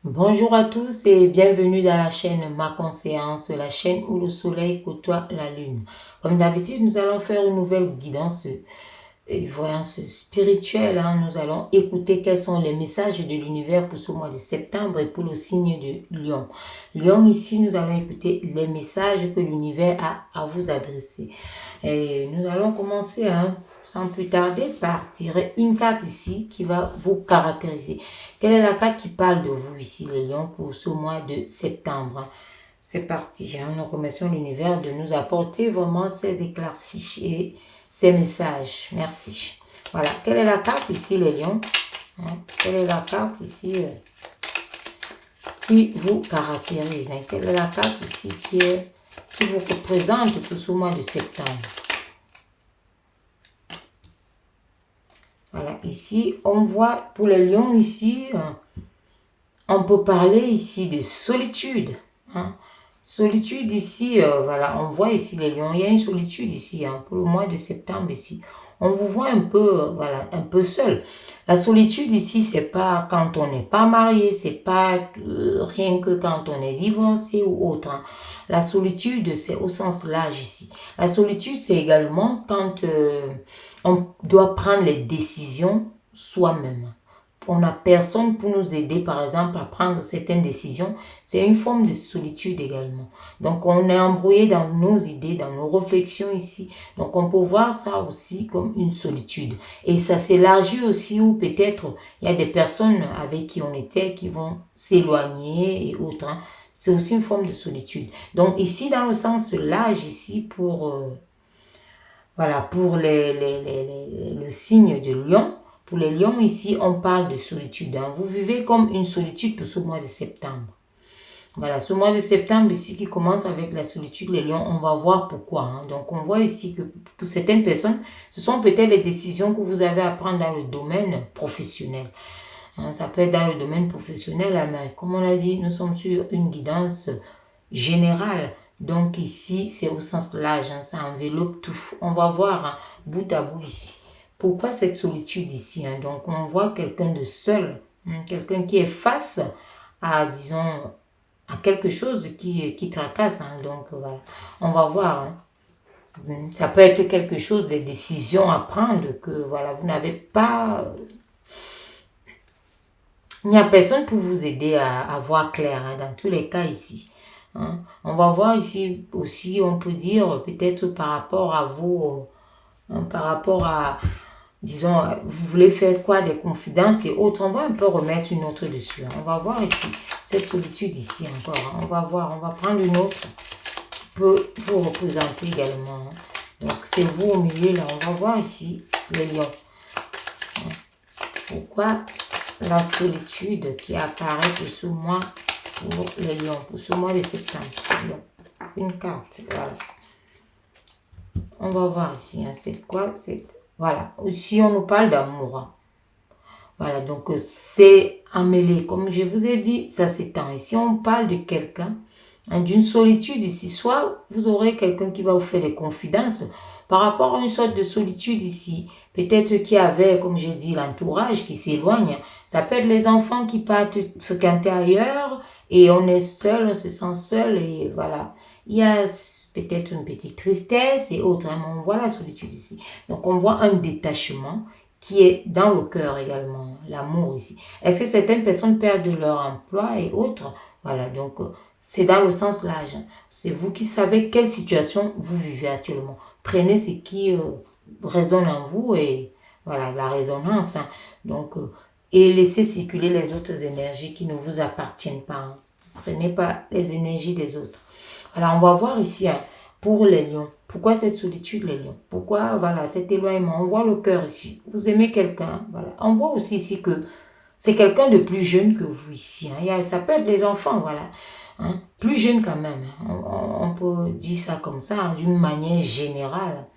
Bonjour à tous et bienvenue dans la chaîne Ma Conscience, la chaîne où le soleil côtoie la lune. Comme d'habitude, nous allons faire une nouvelle guidance, voyance spirituelle. Nous allons écouter quels sont les messages de l'univers pour ce mois de septembre et pour le signe de Lion. Lion, ici, nous allons écouter les messages que l'univers a à vous adresser. Et nous allons commencer sans plus tarder par tirer une carte ici qui va vous caractériser. Quelle est la carte qui parle de vous ici, les lions, pour ce mois de septembre? C'est parti. Nous remercions l'univers de nous apporter vraiment ces éclaircies et ces messages. Merci. Voilà. Quelle est la carte ici, les lions? Quelle est la carte ici qui vous caractérise? Quelle est la carte ici qui vous représente pour ce mois de septembre? Voilà, ici, on voit pour les lions ici, on peut parler ici de solitude. Solitude ici, voilà, on voit ici les lions, il y a une solitude ici, pour le mois de septembre ici. On vous voit un peu, voilà, un peu seul. La solitude ici, c'est pas quand on n'est pas marié, c'est pas rien que quand on est divorcé ou autre. La solitude, c'est au sens large ici. La solitude, c'est également quand on doit prendre les décisions soi-même. On n'a personne pour nous aider, par exemple, à prendre certaines décisions. C'est une forme de solitude également. Donc, on est embrouillé dans nos idées, dans nos réflexions ici. Donc, on peut voir ça aussi comme une solitude. Et ça s'élargit aussi où peut-être il y a des personnes avec qui on était qui vont s'éloigner et autres. C'est aussi une forme de solitude. Donc, ici, dans le sens large, ici, voilà, pour le signe de Lion. Pour les lions, ici, on parle de solitude. Vous vivez comme une solitude pour ce mois de septembre. Voilà, ce mois de septembre ici qui commence avec la solitude, les lions, on va voir pourquoi. Donc, on voit ici que pour certaines personnes, ce sont peut-être les décisions que vous avez à prendre dans le domaine professionnel. Ça peut être dans le domaine professionnel, mais comme on l'a dit, nous sommes sur une guidance générale. Donc, ici, c'est au sens large, ça enveloppe tout. On va voir bout à bout ici. Pourquoi cette solitude ici? Donc, on voit quelqu'un de seul, quelqu'un qui est face à, disons, à quelque chose qui tracasse. Donc, voilà, on va voir. Ça peut être quelque chose, des décisions à prendre que, voilà, vous n'avez pas... Il n'y a personne pour vous aider à voir clair, dans tous les cas ici. On va voir ici aussi, on peut dire, peut-être par rapport à vous, par rapport à... Disons, vous voulez faire quoi, des confidences et autres. On va un peu remettre une autre dessus. On va voir ici, cette solitude ici encore. On va voir, on va prendre une autre qui peut vous représenter également. Donc, c'est vous au milieu là. On va voir ici les lions. Pourquoi la solitude qui apparaît pour ce mois pour les lions, pour ce mois de septembre? Une carte, voilà. On va voir ici, c'est quoi cette... Voilà, ici on nous parle d'amour. Voilà, donc c'est emmêlé. Comme je vous ai dit, ça s'étend. Ici on parle de quelqu'un, d'une solitude ici. Soit vous aurez quelqu'un qui va vous faire des confidences par rapport à une sorte de solitude ici. Peut-être qu'il y avait, comme j'ai dit, l'entourage qui s'éloigne. Ça peut être les enfants qui partent fréquenter ailleurs et on est seul, on se sent seul et voilà. Il y a peut-être une petite tristesse et autres, mais on voit la solitude ici. Donc, on voit un détachement qui est dans le cœur également, l'amour ici. Est-ce que certaines personnes perdent leur emploi et autres? Voilà, donc c'est dans le sens large. C'est vous qui savez quelle situation vous vivez actuellement. Prenez ce qui résonne en vous et voilà, la résonance. Donc, et laissez circuler les autres énergies qui ne vous appartiennent pas. Prenez pas les énergies des autres. Alors, on va voir ici, pour les lions. Pourquoi cette solitude, les lions? Pourquoi, voilà, cet éloignement? On voit le cœur ici. Vous aimez quelqu'un, voilà. On voit aussi ici que c'est quelqu'un de plus jeune que vous ici. Ça peut être des enfants, voilà. Plus jeune quand même. On peut dire ça comme ça, d'une manière générale.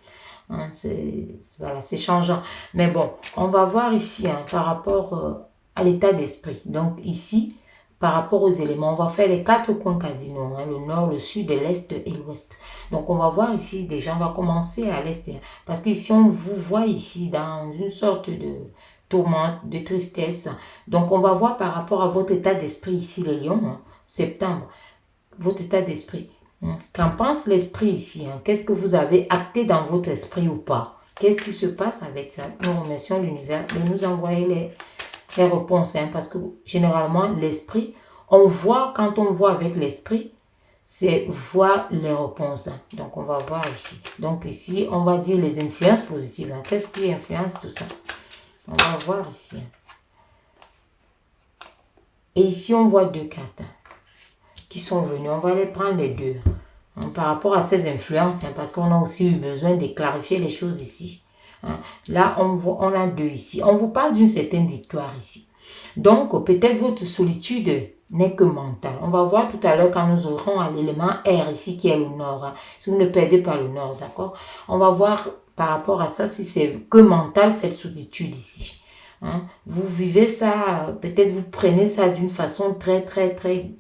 Voilà, c'est changeant. Mais bon, on va voir ici, par rapport à l'état d'esprit. Donc ici, par rapport aux éléments, on va faire les 4 coins cardinaux, le nord, le sud, l'est et l'ouest. Donc, on va voir ici, déjà, on va commencer à l'est. Parce qu'ici, on vous voit ici dans une sorte de tourmente, de tristesse. Donc, on va voir par rapport à votre état d'esprit ici, les lions, hein, septembre, votre état d'esprit. Qu'en pense l'esprit ici? Qu'est-ce que vous avez acté dans votre esprit ou pas? Qu'est-ce qui se passe avec ça? Nous remercions l'univers de nous envoyer les réponses, parce que généralement, l'esprit, on voit, quand on voit avec l'esprit, c'est voir les réponses. Donc, on va voir ici. Donc, ici, on va dire les influences positives. Qu'est-ce qui influence tout ça? On va voir ici. Et ici, on voit 2 cartes qui sont venues. On va les prendre les deux. Par rapport à ces influences, parce qu'on a aussi eu besoin de clarifier les choses ici. Là, on a 2 ici. On vous parle d'une certaine victoire ici. Donc, peut-être votre solitude n'est que mentale. On va voir tout à l'heure quand nous aurons à l'élément R ici qui est le nord. Si vous ne perdez pas le nord, d'accord? On va voir par rapport à ça si c'est que mental cette solitude ici. Vous vivez ça, peut-être vous prenez ça d'une façon très, très, très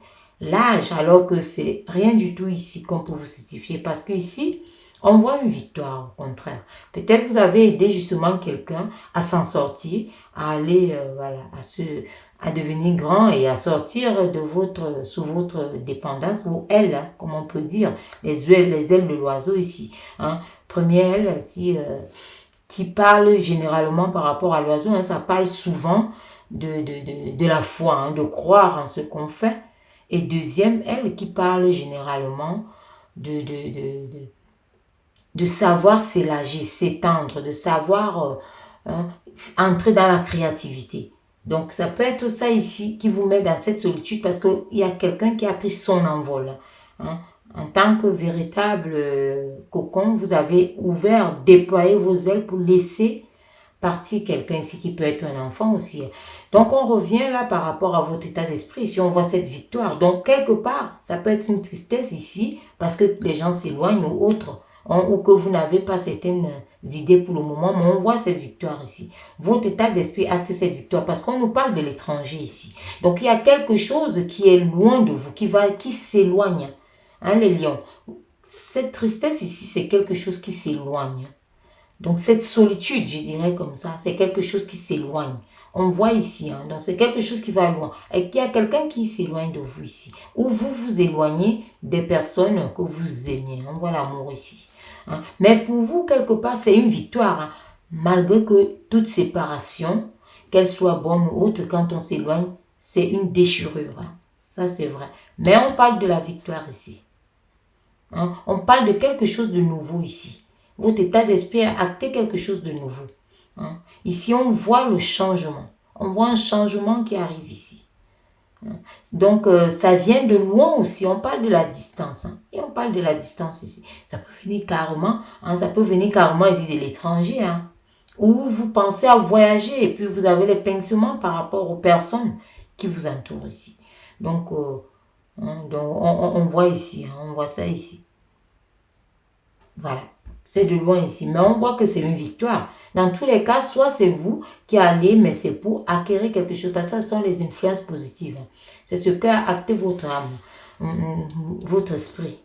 large, alors que c'est rien du tout ici qu'on peut vous certifier. Parce que ici, on voit une victoire, au contraire. Peut-être vous avez aidé justement quelqu'un à s'en sortir, à aller, voilà, à devenir grand et à sortir de sous votre dépendance, ou aile, comme on peut dire, les ailes de l'oiseau ici. Première aile ici, qui parle généralement par rapport à l'oiseau, ça parle souvent de la foi, de croire en ce qu'on fait. Et deuxième aile qui parle généralement de savoir s'élargir, s'étendre, de savoir entrer dans la créativité. Donc, ça peut être ça ici qui vous met dans cette solitude parce qu'il y a quelqu'un qui a pris son envol. En tant que véritable cocon, vous avez ouvert, déployé vos ailes pour laisser partir quelqu'un ici qui peut être un enfant aussi. Donc, on revient là par rapport à votre état d'esprit. Si on voit cette victoire, donc quelque part, ça peut être une tristesse ici parce que les gens s'éloignent ou autre, ou que vous n'avez pas certaines idées pour le moment, mais on voit cette victoire ici. Votre état d'esprit acte cette victoire parce qu'on nous parle de l'étranger ici. Donc, il y a quelque chose qui est loin de vous, qui s'éloigne. Les lions. Cette tristesse ici, c'est quelque chose qui s'éloigne. Donc, cette solitude, je dirais comme ça, c'est quelque chose qui s'éloigne. On voit ici, donc c'est quelque chose qui va loin. Et qu'il y a quelqu'un qui s'éloigne de vous ici. Ou vous vous éloignez des personnes que vous aimez. On voit l'amour ici. Mais pour vous, quelque part, c'est une victoire. Malgré que toute séparation, qu'elle soit bonne ou autre, quand on s'éloigne, c'est une déchirure. Ça, c'est vrai. Mais on parle de la victoire ici. On parle de quelque chose de nouveau ici. Votre état d'esprit a acté quelque chose de nouveau. Ici, on voit le changement. On voit un changement qui arrive ici. Donc, ça vient de loin aussi. On parle de la distance. Et on parle de la distance ici. Ça peut venir carrément. Ça peut venir carrément ici de l'étranger. Ou vous pensez à voyager et puis vous avez les pincements par rapport aux personnes qui vous entourent ici. Donc, on voit ici. On voit ça ici. Voilà. C'est de loin ici. Mais on voit que c'est une victoire. Dans tous les cas, soit c'est vous qui allez, mais c'est pour acquérir quelque chose. Parce que ce sont les influences positives. C'est ce qu'a acté votre âme, votre esprit.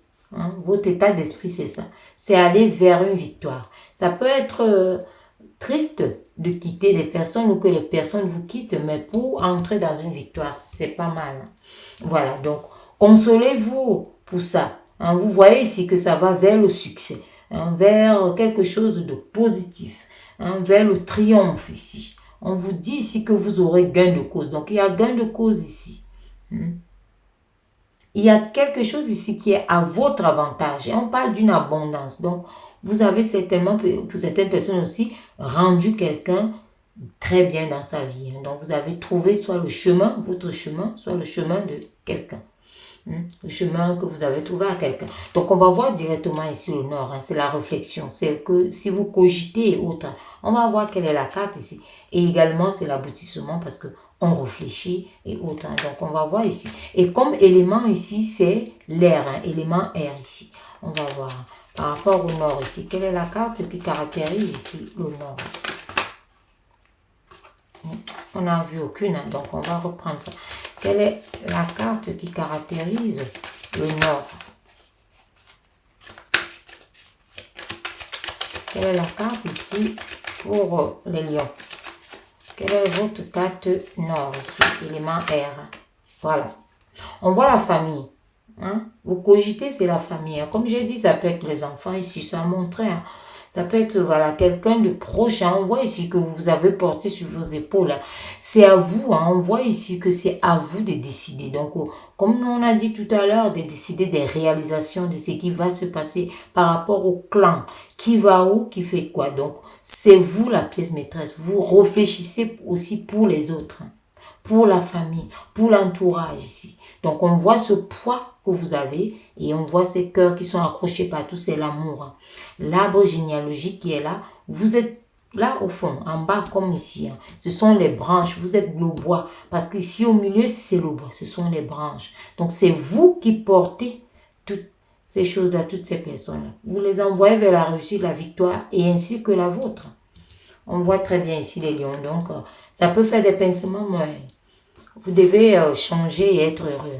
Votre état d'esprit, c'est ça. C'est aller vers une victoire. Ça peut être triste de quitter des personnes ou que les personnes vous quittent, mais pour entrer dans une victoire, c'est pas mal. Voilà, donc, consolez-vous pour ça. Vous voyez ici que ça va vers le succès. Vers quelque chose de positif, vers le triomphe ici. On vous dit ici que vous aurez gain de cause. Donc, il y a gain de cause ici. Il y a quelque chose ici qui est à votre avantage. Et on parle d'une abondance. Donc, vous avez certainement, pour certaines personnes aussi, rendu quelqu'un très bien dans sa vie. Donc, vous avez trouvé soit le chemin, votre chemin, soit le chemin de quelqu'un. Le chemin que vous avez trouvé à quelqu'un. Donc, on va voir directement ici le nord. C'est la réflexion. C'est que si vous cogitez et autres, on va voir quelle est la carte ici. Et également, c'est l'aboutissement parce que on réfléchit et autres. Donc, on va voir ici. Et comme élément ici, c'est l'air. Élément air ici. On va voir par rapport au nord ici. Quelle est la carte qui caractérise ici le nord? On n'a vu aucune. Donc, on va reprendre ça. Quelle est la carte qui caractérise le nord? Quelle est la carte ici pour les lions? Quelle est votre carte nord ici? Élément R. Voilà. On voit la famille. Hein? Vous cogitez, c'est la famille. Hein? Comme j'ai dit, ça peut être les enfants ici, ça montre. Hein? Ça peut être voilà, quelqu'un de proche. Hein? On voit ici que vous avez porté sur vos épaules. Hein? C'est à vous. Hein? On voit ici que c'est à vous de décider. Donc, comme on a dit tout à l'heure, de décider des réalisations de ce qui va se passer par rapport au clan. Qui va où, qui fait quoi. Donc, c'est vous la pièce maîtresse. Vous réfléchissez aussi pour les autres. Hein? Pour la famille, pour l'entourage ici. Donc, on voit ce poids que vous avez et on voit ces cœurs qui sont accrochés partout, c'est l'amour. Hein. L'arbre généalogique qui est là, vous êtes là au fond, en bas comme ici. Hein. Ce sont les branches, vous êtes le bois. Parce qu'ici au milieu, c'est le bois, ce sont les branches. Donc, c'est vous qui portez toutes ces choses-là, toutes ces personnes-là. Vous les envoyez vers la réussite, la victoire et ainsi que la vôtre. On voit très bien ici les lions. Donc, ça peut faire des pincements, mais vous devez changer et être heureux.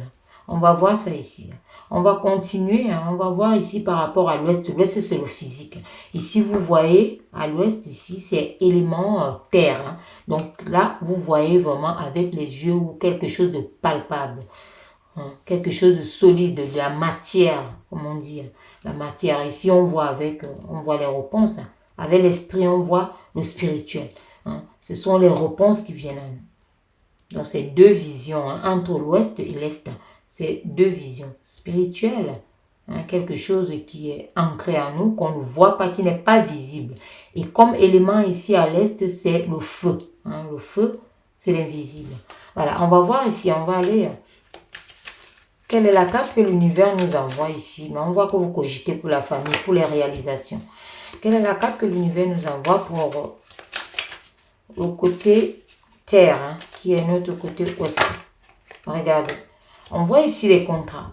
On va voir ça ici. On va continuer. On va voir ici par rapport à l'ouest. L'ouest, c'est le physique. Ici, vous voyez, à l'ouest, ici, c'est élément terre. Donc là, vous voyez vraiment avec les yeux ou quelque chose de palpable. Quelque chose de solide, de la matière, comme on dit. La matière. Ici, on voit on voit les réponses. Avec l'esprit, on voit le spirituel. Ce sont les réponses qui viennent à nous. Donc, c'est deux visions entre l'ouest et l'est. C'est deux visions spirituelles. Quelque chose qui est ancré en nous, qu'on ne voit pas, qui n'est pas visible. Et comme élément ici à l'est, c'est le feu. Le feu, c'est l'invisible. Voilà, on va voir ici, on va aller. Quelle est la carte que l'univers nous envoie ici? Mais on voit que vous cogitez pour la famille, pour les réalisations. Quelle est la carte que l'univers nous envoie pour le côté terre, qui est notre côté ouest? Regardez. On voit ici les contrats.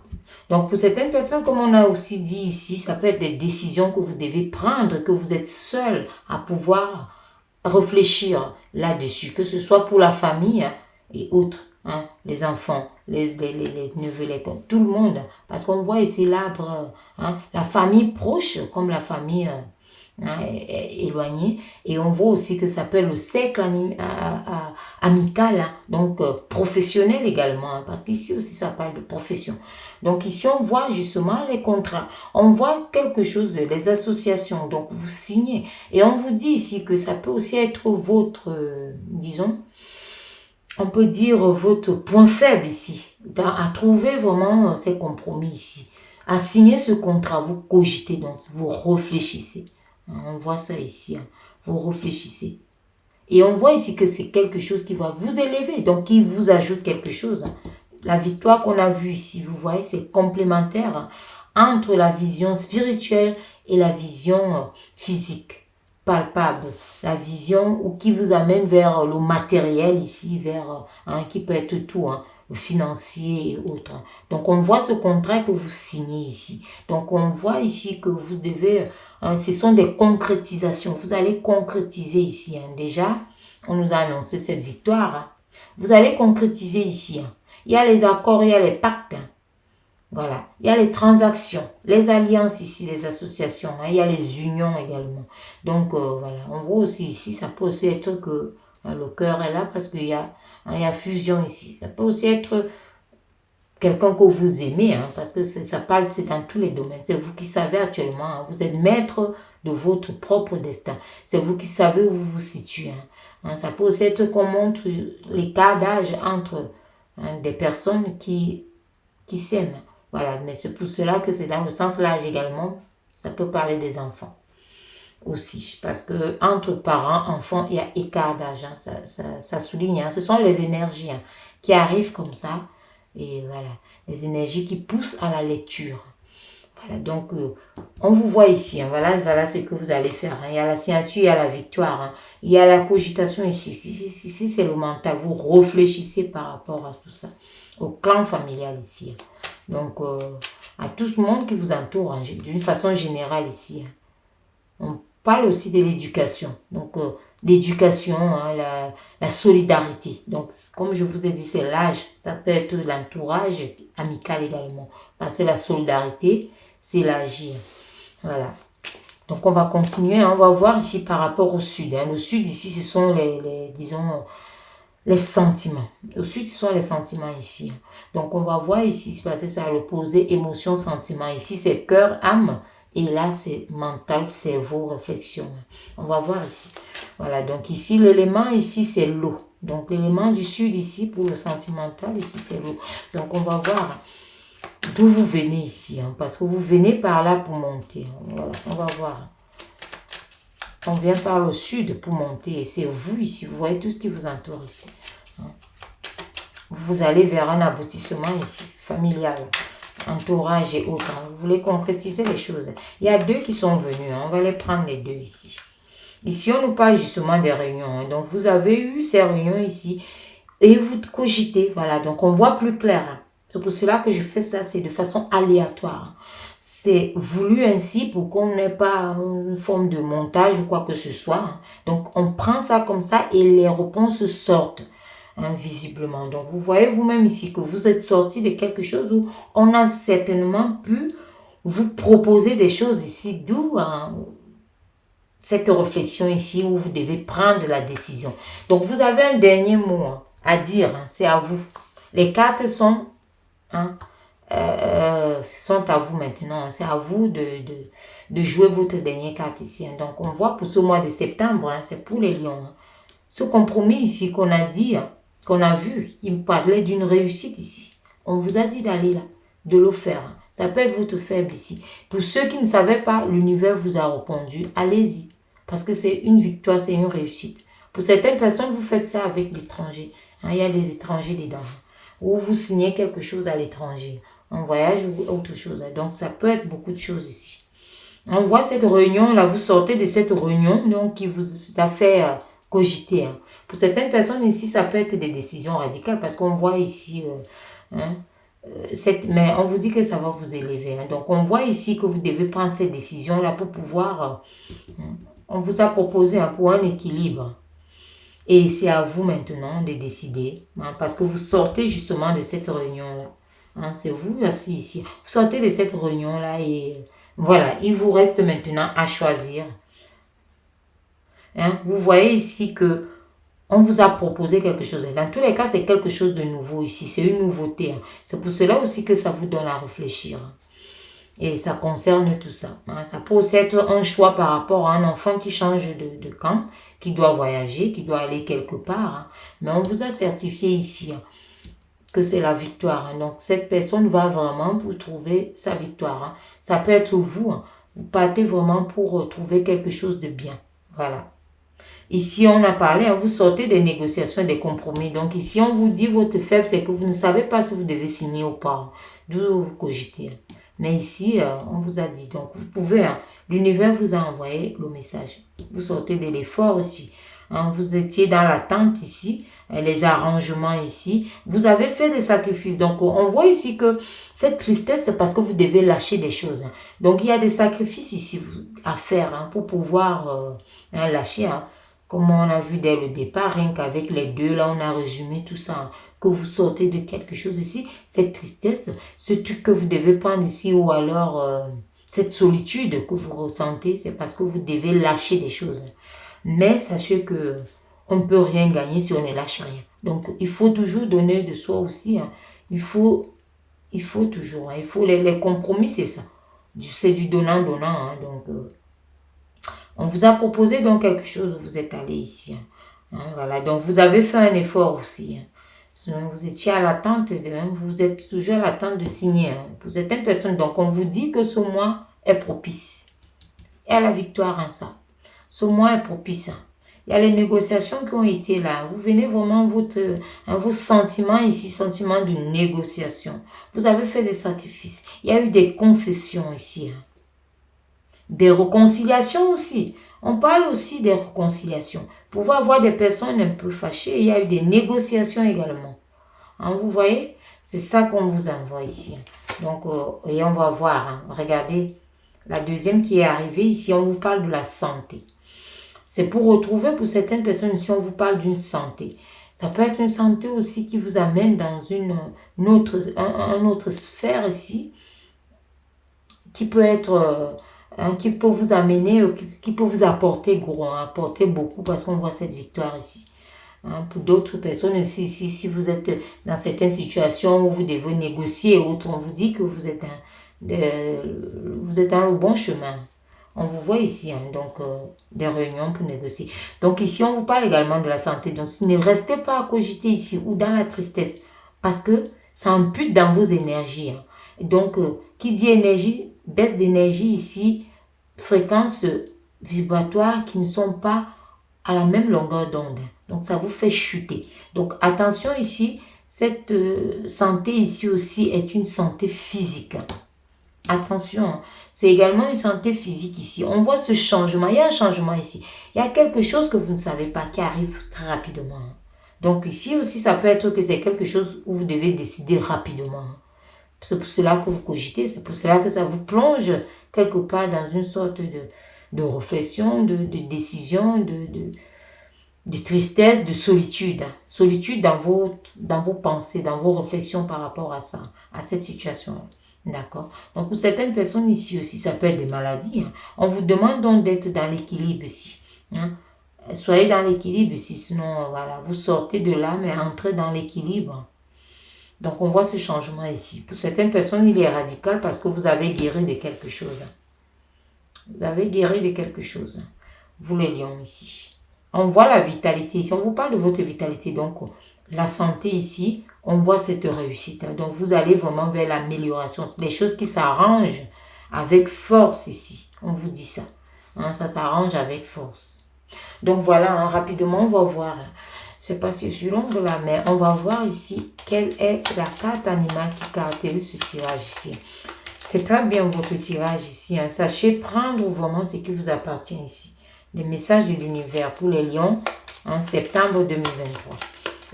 Donc, pour certaines personnes, comme on a aussi dit ici, ça peut être des décisions que vous devez prendre, que vous êtes seul à pouvoir réfléchir là-dessus, que ce soit pour la famille et autres, les enfants, les neveux, tout le monde. Parce qu'on voit ici l'arbre, la famille proche, comme la famille éloignée, et on voit aussi que ça peut être le cercle amical, donc professionnel également, parce qu'ici aussi ça parle de profession. Donc ici on voit justement les contrats, on voit quelque chose, les associations, donc vous signez, et on vous dit ici que ça peut aussi être votre, disons, on peut dire votre point faible ici, à trouver vraiment ces compromis ici, à signer ce contrat, vous cogitez, donc vous réfléchissez. On voit ça ici. Vous réfléchissez. Et on voit ici que c'est quelque chose qui va vous élever. Donc, qui vous ajoute quelque chose. La victoire qu'on a vue ici, vous voyez, c'est complémentaire entre la vision spirituelle et la vision physique, palpable. La vision qui vous amène vers le matériel ici, vers qui peut être tout, le financier et autres. Donc, on voit ce contrat que vous signez ici. Donc, on voit ici que vous devez... ce sont des concrétisations. Vous allez concrétiser ici. Déjà, on nous a annoncé cette victoire. Vous allez concrétiser ici. Il y a les accords, il y a les pactes. Voilà. Il y a les transactions, les alliances ici, les associations. Il y a les unions également. Donc, voilà. On voit aussi ici, ça peut aussi être que le cœur est là parce qu'il y a fusion ici. Ça peut aussi être quelqu'un que vous aimez, parce que ça parle, c'est dans tous les domaines. C'est vous qui savez actuellement, vous êtes maître de votre propre destin. C'est vous qui savez où vous vous situez. Ça peut aussi être qu'on montre l'écart d'âge entre des personnes qui s'aiment. Voilà, mais c'est pour cela que c'est dans le sens l'âge également. Ça peut parler des enfants aussi, parce que entre parents, enfants, il y a écart d'âge. Ça souligne. Ce sont les énergies qui arrivent comme ça. Et voilà, les énergies qui poussent à la lecture. Voilà, donc on vous voit ici. Voilà ce que vous allez faire. Il y a la signature, il y a la victoire. Il y a la cogitation ici. Ici, c'est le mental. Vous réfléchissez par rapport à tout ça. Au clan familial ici. Donc, à tout ce monde qui vous entoure, d'une façon générale ici. On parle aussi de l'éducation. Donc, l'éducation, la solidarité. Donc, comme je vous ai dit, c'est l'âge. Ça peut être l'entourage amical également. Parce que la solidarité, c'est l'agir. Voilà. Donc, on va continuer. On va voir ici par rapport au sud. Le sud, ici, ce sont disons, les sentiments. Au sud, ce sont les sentiments ici. Donc, on va voir ici, parce que c'est à l'opposé, émotion, sentiment. Ici, c'est cœur, âme. Et là, c'est mental, cerveau, réflexion. On va voir ici. Voilà, donc ici, l'élément, ici, c'est l'eau. Donc, l'élément du sud, ici, pour le sentimental, ici, c'est l'eau. Donc, on va voir d'où vous venez ici. Parce que vous venez par là pour monter. Voilà, on va voir. On vient par le sud pour monter. Et c'est vous ici. Vous voyez tout ce qui vous entoure ici. Vous allez vers un aboutissement ici, familial, entourage et autres. Vous voulez concrétiser les choses. Il y a deux qui sont venus. On va les prendre les deux ici. Ici, on nous parle justement des réunions. Donc, vous avez eu ces réunions ici et vous cogitez. Voilà, donc on voit plus clair. C'est pour cela que je fais ça, c'est de façon aléatoire. C'est voulu ainsi pour qu'on n'ait pas une forme de montage ou quoi que ce soit. Donc, on prend ça comme ça et les réponses sortent. Visiblement. Donc, vous voyez vous-même ici que vous êtes sorti de quelque chose où on a certainement pu vous proposer des choses ici, d'où cette réflexion ici où vous devez prendre la décision. Donc, vous avez un dernier mot à dire, c'est à vous. Les cartes sont, sont à vous maintenant. C'est à vous de jouer votre dernière carte ici. Donc, on voit pour ce mois de septembre, c'est pour les lions. Ce compromis ici qu'on a dit, qu'on a vu, qui me parlait d'une réussite ici. On vous a dit d'aller là, de le faire. Ça peut être votre faible ici. Pour ceux qui ne savaient pas, l'univers vous a répondu, allez-y. Parce que c'est une victoire, c'est une réussite. Pour certaines personnes, vous faites ça avec l'étranger. Il y a des étrangers dedans. Ou vous signez quelque chose à l'étranger. Un voyage ou autre chose. Donc, ça peut être beaucoup de choses ici. On voit cette réunion, là, vous sortez de cette réunion donc, qui vous a fait cogiter. Pour certaines personnes ici, ça peut être des décisions radicales parce qu'on voit ici, mais on vous dit que ça va vous élever. Donc, on voit ici que vous devez prendre cette décision-là pour pouvoir, on vous a proposé pour un équilibre. Et c'est à vous maintenant de décider parce que vous sortez justement de cette réunion-là. C'est vous assis ici. Vous sortez de cette réunion-là et voilà, il vous reste maintenant à choisir. Vous voyez ici que on vous a proposé quelque chose. Dans tous les cas, c'est quelque chose de nouveau ici. C'est une nouveauté. C'est pour cela aussi que ça vous donne à réfléchir. Et ça concerne tout ça. Ça peut aussi être un choix par rapport à un enfant qui change de camp, qui doit voyager, qui doit aller quelque part. Mais on vous a certifié ici que c'est la victoire. Donc, cette personne va vraiment pour trouver sa victoire. Ça peut être vous. Vous partez vraiment pour trouver quelque chose de bien. Voilà. Ici, on a parlé, vous sortez des négociations, des compromis. Donc, ici, on vous dit votre faible, c'est que vous ne savez pas si vous devez signer ou pas. D'où vous cogitez. Mais ici, on vous a dit. Donc, vous pouvez, l'univers vous a envoyé le message. Vous sortez de l'effort aussi. Vous étiez dans l'attente ici, les arrangements ici. Vous avez fait des sacrifices. Donc, on voit ici que cette tristesse, c'est parce que vous devez lâcher des choses. Donc, il y a des sacrifices ici à faire pour pouvoir lâcher. Comme on a vu dès le départ, rien qu'avec les deux, là, on a résumé tout ça. Que vous sortez de quelque chose ici, cette tristesse, ce truc que vous devez prendre ici, ou alors cette solitude que vous ressentez, c'est parce que vous devez lâcher des choses. Mais sachez que on ne peut rien gagner si on ne lâche rien. Donc, il faut toujours donner de soi aussi. Il faut toujours. Il faut les compromis, c'est ça. C'est du donnant-donnant. Donc, on vous a proposé donc quelque chose, vous êtes allé ici. Voilà, donc vous avez fait un effort aussi. Vous étiez à l'attente, vous êtes toujours à l'attente de signer. Pour certaines personnes, donc on vous dit que ce mois est propice. Il y a la victoire en ça. Ce mois est propice. Il y a les négociations qui ont été là. Vous venez vraiment vos sentiments ici, sentiments de négociation. Vous avez fait des sacrifices. Il y a eu des concessions ici. Des réconciliations aussi. On parle aussi des réconciliations. Pouvoir voir des personnes un peu fâchées, il y a eu des négociations également. Vous voyez, c'est ça qu'on vous envoie ici. Donc, et on va voir. Regardez, la deuxième qui est arrivée ici, on vous parle de la santé. C'est pour retrouver pour certaines personnes ici, on vous parle d'une santé. Ça peut être une santé aussi qui vous amène dans une autre sphère ici, qui peut être qui peut vous amener, qui peut vous apporter gros, apporter beaucoup, parce qu'on voit cette victoire ici. Pour d'autres personnes aussi, si vous êtes dans certaines situations où vous devez négocier et autres, on vous dit que vous êtes dans le bon chemin. On vous voit ici, donc des réunions pour négocier. Donc ici, on vous parle également de la santé. Donc ne restez pas à cogiter ici ou dans la tristesse, parce que ça ampute dans vos énergies. Donc, qui dit énergie, baisse d'énergie ici, fréquences vibratoires qui ne sont pas à la même longueur d'onde. Donc, ça vous fait chuter. Donc, attention ici, cette santé ici aussi est une santé physique. Attention, c'est également une santé physique ici. On voit ce changement. Il y a un changement ici. Il y a quelque chose que vous ne savez pas qui arrive très rapidement. Donc, ici aussi, ça peut être que c'est quelque chose où vous devez décider rapidement. C'est pour cela que vous cogitez. C'est pour cela que ça vous plonge quelque part dans une sorte de réflexion, de décision, de tristesse, de solitude. Solitude dans vos pensées, dans vos réflexions par rapport à ça, à cette situation. D'accord? Donc, pour certaines personnes ici aussi, ça peut être des maladies. On vous demande donc d'être dans l'équilibre ici. Soyez dans l'équilibre ici, sinon, voilà, vous sortez de là, mais entrez dans l'équilibre. Donc, on voit ce changement ici. Pour certaines personnes, il est radical parce que vous avez guéri de quelque chose. Vous avez guéri de quelque chose. Vous les lions ici. On voit la vitalité ici. On vous parle de votre vitalité. Donc, la santé ici, on voit cette réussite. Donc, vous allez vraiment vers l'amélioration. C'est des choses qui s'arrangent avec force ici. On vous dit ça. Ça s'arrange avec force. Donc, voilà, rapidement, on va voir. Je ne sais pas si je suis longue là, mais on va voir ici quelle est la carte animale qui caractérise ce tirage ici. C'est très bien votre tirage ici. Sachez prendre vraiment ce qui vous appartient ici. Les messages de l'univers pour les lions en septembre 2023.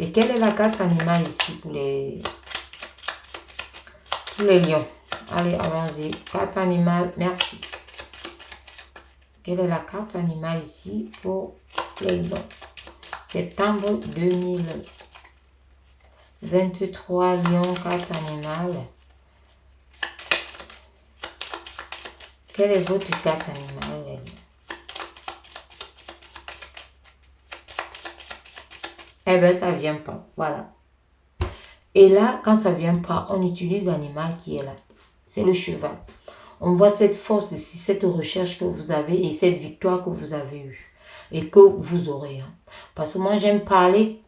Et quelle est la carte animale ici pour les lions? Allez, allons-y. Carte animale, merci. Quelle est la carte animale ici pour les lions? Septembre 2023, lion, carte animale. Quelle est votre carte animale, les lions? Eh bien, ça ne vient pas. Voilà. Et là, quand ça ne vient pas, on utilise l'animal qui est là. C'est le cheval. On voit cette force ici, cette recherche que vous avez et cette victoire que vous avez eue. Et que vous aurez. Parce que moi, j'aime parler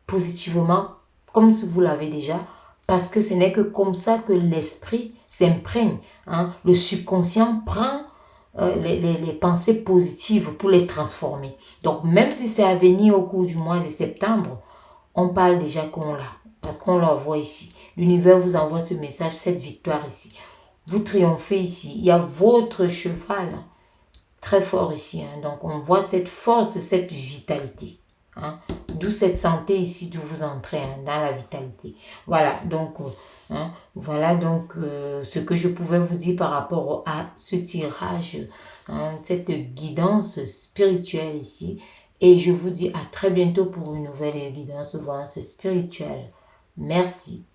positivement, comme si vous l'avez déjà. Parce que ce n'est que comme ça que l'esprit s'imprègne. Le subconscient prend les pensées positives pour les transformer. Donc, même si c'est à venir au cours du mois de septembre, on parle déjà qu'on l'a. Parce qu'on l'envoie ici. L'univers vous envoie ce message, cette victoire ici. Vous triomphez ici. Il y a votre cheval très fort ici. Donc, on voit cette force, cette vitalité. D'où cette santé ici, d'où vous entrez dans la vitalité. Voilà, donc... voilà donc ce que je pouvais vous dire par rapport à ce tirage, cette guidance spirituelle ici. Et je vous dis à très bientôt pour une nouvelle guidance spirituelle. Merci.